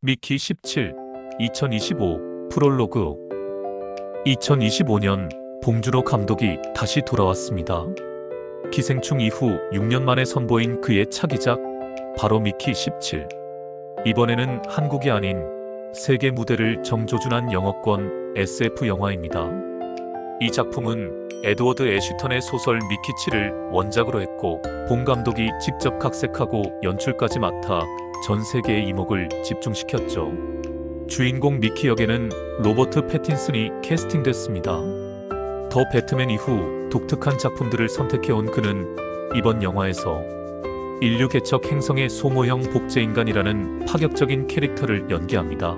미키 17 2025 프롤로그. 2025년 봉준호 감독이 다시 돌아왔습니다. 기생충 이후 6년 만에 선보인 그의 차기작 바로 미키 17. 이번에는 한국이 아닌 세계 무대를 정조준한 영어권 SF 영화입니다. 이 작품은 에드워드 애쉬턴의 소설 미키 7을 원작으로 했고 봉 감독이 직접 각색하고 연출까지 맡아 전 세계의 이목을 집중시켰죠. 주인공 미키 역에는 로버트 패틴슨이 캐스팅됐습니다. 더 배트맨 이후 독특한 작품들을 선택해온 그는 이번 영화에서 인류 개척 행성의 소모형 복제인간이라는 파격적인 캐릭터를 연기합니다.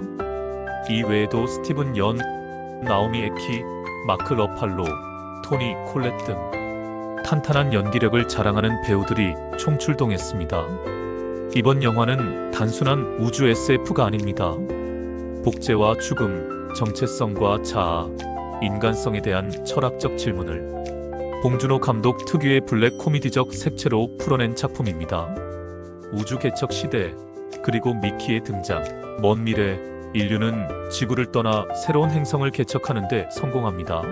이 외에도 스티븐 연, 나오미 에키, 마크 러팔로, 토니 콜렛 등 탄탄한 연기력을 자랑하는 배우들이 총출동했습니다. 이번 영화는 단순한 우주 SF가 아닙니다. 복제와 죽음, 정체성과 자아, 인간성에 대한 철학적 질문을 봉준호 감독 특유의 블랙 코미디적 색채로 풀어낸 작품입니다. 우주 개척 시대, 그리고 미키의 등장, 먼 미래, 인류는 지구를 떠나 새로운 행성을 개척하는 데 성공합니다.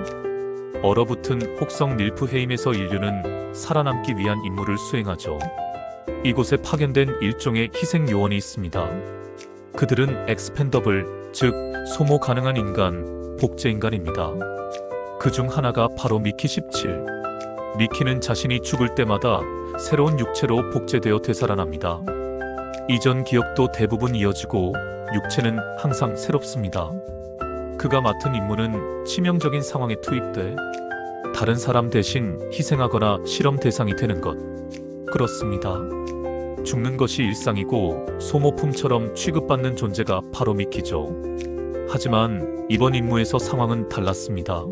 얼어붙은 혹성 닐프헤임에서 인류는 살아남기 위한 임무를 수행하죠. 이곳에 파견된 일종의 희생 요원이 있습니다. 그들은 엑스펜더블, 즉 소모 가능한 인간, 복제인간입니다. 그 중 하나가 바로 미키 17. 미키는 자신이 죽을 때마다 새로운 육체로 복제되어 되살아납니다. 이전 기억도 대부분 이어지고 육체는 항상 새롭습니다. 그가 맡은 임무는 치명적인 상황에 투입돼 다른 사람 대신 희생하거나 실험 대상이 되는 것. 그렇습니다. 죽는 것이 일상이고 소모품처럼 취급받는 존재가 바로 미키죠. 하지만 이번 임무에서 상황은 달랐습니다.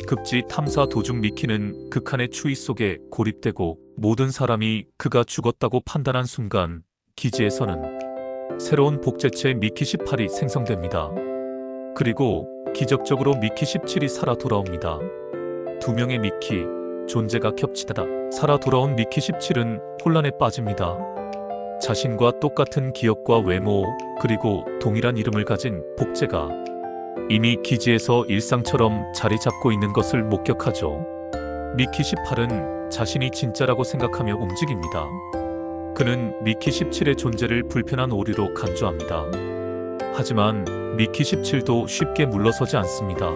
급지 탐사 도중 미키는 극한의 추위 속에 고립되고 모든 사람이 그가 죽었다고 판단한 순간 기지에서는 새로운 복제체 미키 18이 생성됩니다. 그리고 기적적으로 미키 17이 살아 돌아옵니다. 두 명의 미키, 존재가 겹치다가 살아 돌아온 미키 17은 혼란에 빠집니다. 자신과 똑같은 기억과 외모, 그리고 동일한 이름을 가진 복제가 이미 기지에서 일상처럼 자리 잡고 있는 것을 목격하죠. 미키 18은 자신이 진짜라고 생각하며 움직입니다. 그는 미키 17의 존재를 불편한 오류로 간주합니다. 하지만 미키 17도 쉽게 물러서지 않습니다.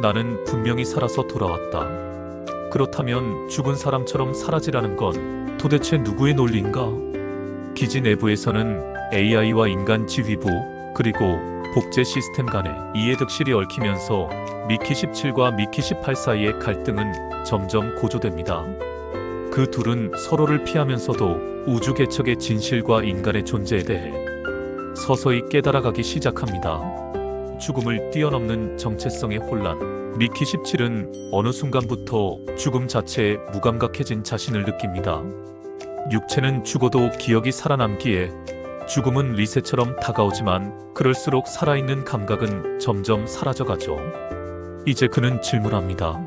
나는 분명히 살아서 돌아왔다. 그렇다면 죽은 사람처럼 사라지라는 건 도대체 누구의 논리인가? 기지 내부에서는 AI와 인간 지휘부, 그리고 복제 시스템 간의 이해득실이 얽히면서 미키 17과 미키 18 사이의 갈등은 점점 고조됩니다. 그 둘은 서로를 피하면서도 우주 개척의 진실과 인간의 존재에 대해 서서히 깨달아가기 시작합니다. 죽음을 뛰어넘는 정체성의 혼란. 미키 17은 어느 순간부터 죽음 자체에 무감각해진 자신을 느낍니다. 육체는 죽어도 기억이 살아남기에 죽음은 리셋처럼 다가오지만 그럴수록 살아있는 감각은 점점 사라져가죠. 이제 그는 질문합니다.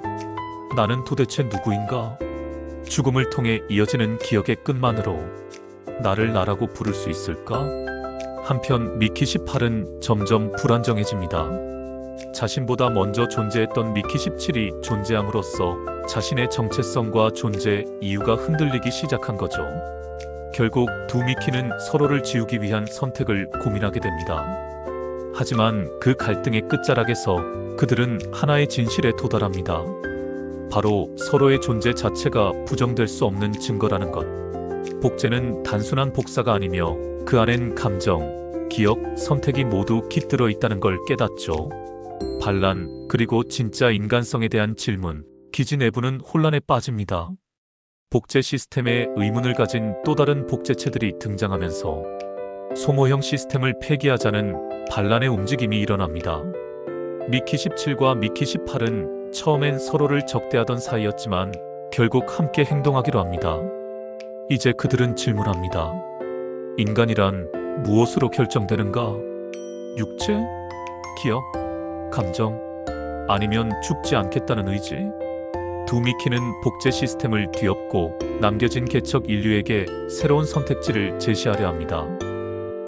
나는 도대체 누구인가? 죽음을 통해 이어지는 기억의 끝만으로 나를 나라고 부를 수 있을까? 한편 미키 18은 점점 불안정해집니다. 자신보다 먼저 존재했던 미키 17이 존재함으로써 자신의 정체성과 존재 이유가 흔들리기 시작한 거죠. 결국 두 미키는 서로를 지우기 위한 선택을 고민하게 됩니다. 하지만 그 갈등의 끝자락에서 그들은 하나의 진실에 도달합니다. 바로 서로의 존재 자체가 부정될 수 없는 증거라는 것. 복제는 단순한 복사가 아니며 그 안엔 감정, 기억, 선택이 모두 깃들어 있다는 걸 깨닫죠. 반란, 그리고 진짜 인간성에 대한 질문. 기지 내부는 혼란에 빠집니다. 복제 시스템에 의문을 가진 또 다른 복제체들이 등장하면서 소모형 시스템을 폐기하자는 반란의 움직임이 일어납니다. 미키 17과 미키 18은 처음엔 서로를 적대하던 사이였지만 결국 함께 행동하기로 합니다. 이제 그들은 질문합니다. 인간이란 무엇으로 결정되는가? 육체? 기억? 감정? 아니면 죽지 않겠다는 의지? 두 미키는 복제 시스템을 뒤엎고 남겨진 개척 인류에게 새로운 선택지를 제시하려 합니다.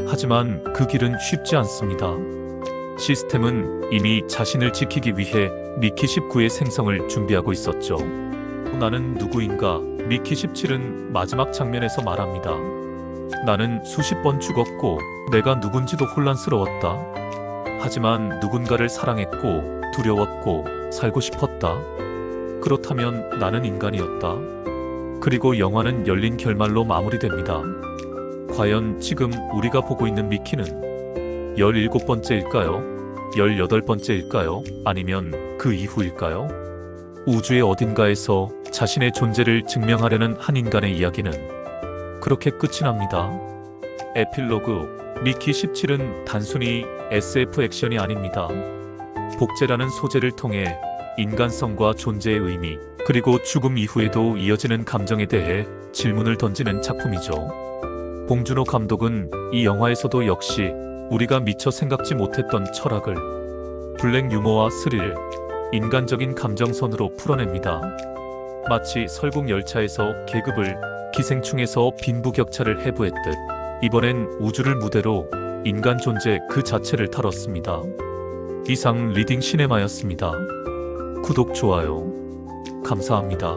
하지만 그 길은 쉽지 않습니다. 시스템은 이미 자신을 지키기 위해 미키 19의 생성을 준비하고 있었죠. 나는 누구인가? 미키 17은 마지막 장면에서 말합니다. 나는 수십 번 죽었고 내가 누군지도 혼란스러웠다. 하지만 누군가를 사랑했고 두려웠고 살고 싶었다. 그렇다면 나는 인간이었다. 그리고 영화는 열린 결말로 마무리됩니다. 과연 지금 우리가 보고 있는 미키는 17번째일까요? 18번째일까요? 아니면 그 이후일까요? 우주의 어딘가에서 자신의 존재를 증명하려는 한 인간의 이야기는 그렇게 끝이 납니다. 에필로그. 미키 17은 단순히 SF 액션이 아닙니다. 복제라는 소재를 통해 인간성과 존재의 의미, 그리고 죽음 이후에도 이어지는 감정에 대해 질문을 던지는 작품이죠. 봉준호 감독은 이 영화에서도 역시 우리가 미처 생각지 못했던 철학을 블랙 유머와 스릴, 인간적인 감정선으로 풀어냅니다. 마치 설국 열차에서 계급을, 기생충에서 빈부격차를 해부했듯 이번엔 우주를 무대로 인간 존재 그 자체를 다뤘습니다. 이상 리딩 시네마였습니다. 구독, 좋아요 감사합니다.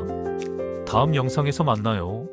다음 영상에서 만나요.